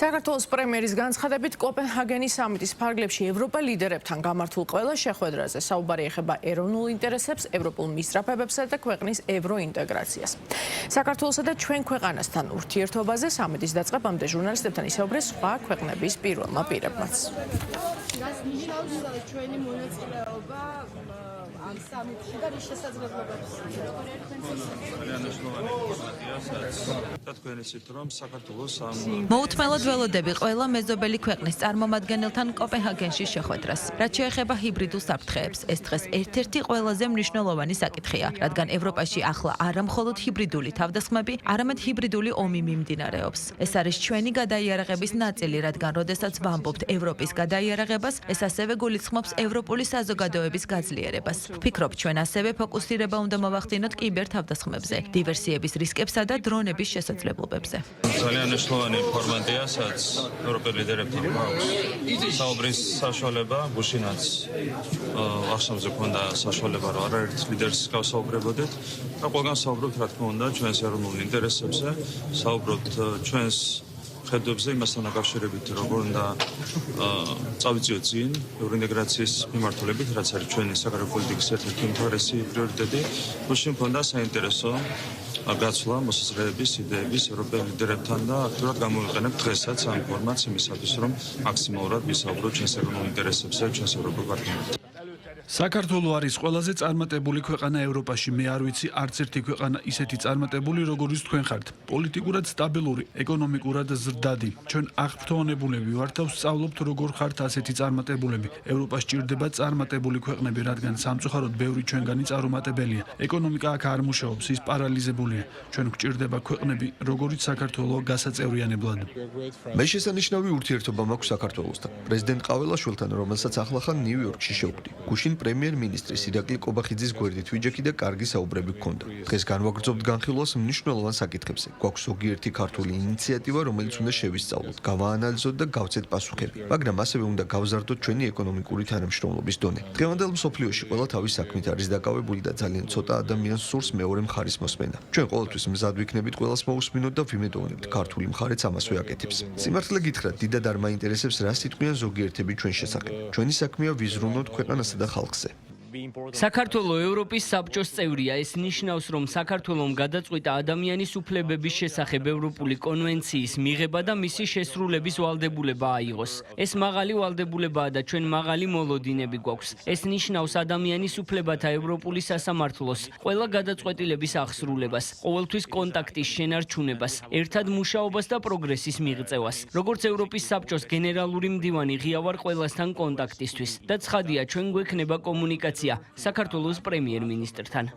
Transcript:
საქართველოს პრემიერის განცხადებით კოპენჰაგენის სამიტის ფარგლებში ევროპელ ლიდერებთან გამართულ ყველა შეხვედრაზე საუბარი ეხება ეროვნულ ინტერესებს, ევროპულ მისწრაფებებსა და ქვეყნის ევროინტეგრაციას. საქართველოსა და ჩვენ ქვეყანასთან ურთიერთობაზე სამიტის დაწყებამდე ჟურნალისტებთან ისაუბრეს სხვა ქვეყნების პირველმა პირებმაც. ჩვენი მონაწილეობა ამ სამიტში და რის შესაძლებლობებს მოუთმელად ველოდები ყველა მეზობელი ქვეყნის წარმომადგენელთან კოპენჰაგენში შეხვედრას. რაც შეეხება ჰიბრიდულ საფრთხეებს, ეს დღეს ერთ-ერთი ყველაზე მნიშვნელოვანი საკითხია, რადგან ევროპაში ახლა არა მხოლოდ ჰიბრიდული თავდასხმები, არამედ ჰიბრიდული ომი მიმდინარეობს. ეს არის ჩვენი გადაიარაღების ნაწილი, რადგან როდესაც ვამბობთ ევროპის გადაიარაღებას, ეს ასევე გულისხმობს ევროპული საზოგადოების გაძლიერებას. ვფიქრობ, ჩვენ ასევე ფოკუსირება უნდა მოვახდინოთ კიბერთავდასხმებზე, დივერსიების რისკებსა და დრონების შესაძლებლობებზე. ძალიან მნიშვნელოვანი ფორმატია, სადაც ევროპელ ლიდერებთან გვაქვს საუბრის საშუალება, გუშინაც ახსოვს ქონდა საშუალება, რომ არაერთ ლიდერს გავსაუბრებოდეთ და ყველგან საუბრობთ, რა თქმა უნდა, ჩვენს ეროვნულ ინტერესებზე, საუბრობთ ჩვენს ხედვებზე იმასთან დაკავშირებით, როგორ უნდა წავიწიოთ წინ ევროინტეგრაციის მიმართულებით, რაც არის ჩვენი საგარეო პოლიტიკის ერთ-ერთი უმთავრესი პრიორიტეტი. გუშინ მქონდა საინტერესო გაცვლა მოსაზრებების იდეების ევროპელ ლიდერებთან და აქტიურად გამოვიყენებთ დღესაც ამ ფორმატს იმისათვის, რომ მაქსიმალურად ვისაუბროთ ჩვენს ეროვნულ ინტერესებზე, ჩვენს ევროპულ პარტნიორებთან. საქართველო არის ყველაზე წარმატებული ქვეყანა ევროპაში. მე არ ვიცი არც ერთი ქვეყანა ისეთი წარმატებული, როგორიც თქვენ ხართ. პოლიტიკურად სტაბილური, ეკონომიკურად ზრდადი. ჩვენ აღფრთოვანებულები ვართ და ვსწავლობთ, როგორ ხართ ასეთი წარმატებულები. ევროპას ჭირდება წარმატებული ქვეყნები, რადგან სამწუხაროდ ბევრი ჩვენგანი წარუმატებელია. ეკონომიკა აქ არ მუშაობს, ის პარალიზებულია. ჩვენ გვჭირდება ქვეყნები, როგორიც საქართველო გასაწევრიანებლად. მე შესანიშნავი ურთიერთობა მაქვს საქართველოსთან. პრეზიდენტ ყაველაშვილთან, რომელსაც ახლახან ნიუ-იორკში შევხვდი. გუშინ პრემიერ-მინისტრის ირაკლი კობახიძის გვერდით ვიჯექი და კარგი საუბრები გქონდა. დღეს განვაგრძობთ განხილვას მნიშვნელოვან საკითხებზე. გვაქვს ზოგიერთი ქართული ინიციატივა, რომელიც უნდა შევისწავლოთ, გავაანალიზოთ და გავცეთ პასუხები. მაგრამ ასევე უნდა გავზარდოთ ჩვენი ეკონომიკური თანამშრომლობის დონე. დღევანდელ მსოფლიოში ყველა თავის საქმით არის დაკავებული და ძალიან ცოტა ადამიანს სურს მეორე მხარის მოსმენა. ჩვენ ყოველთვის მზად ვიქნებით ყველას მოусმინოთ და ვიმედოვნებთ, ქართული მხარეც ამასვე აკეთებს. სიმართლე გითხრათ, დიდად არ მაინტერესებს, რა სიტყვიან ზოგიერთები ჩვენ შესახებ. ჩვენი საქმეა ვიზრუნოთ ქვეყანასა და ხალხზე. საქართველო ევროპის საბჭოს წევრია. ეს ნიშნავს, რომ საქართველომ გადაწყვიტა ადამიანის უფლებების შესახებ ევროპული კონვენციის მიღება და მისი შესრულების ვალდებულება აიღოს. ეს მაღალი ვალდებულებაა და ჩვენ მაღალი მოლოდინები გვაქვს. ეს ნიშნავს ადამიანის უფლებათა ევროპული სასამართლოს ყველა გადაწყვეტილების აღსრულებას, ყოველთვის კონტაქტის შენარჩუნებას, ერთად მუშაობას და პროგრესის მიღწევას. როგორც ევროპის საბჭოს გენერალური მდივანი ღია ვარ ყველასთან კონტაქტისთვის და ცხადია, ჩვენ გვექნება კომუნიკაცია საქართველოს პრემიერ-მინისტრთან.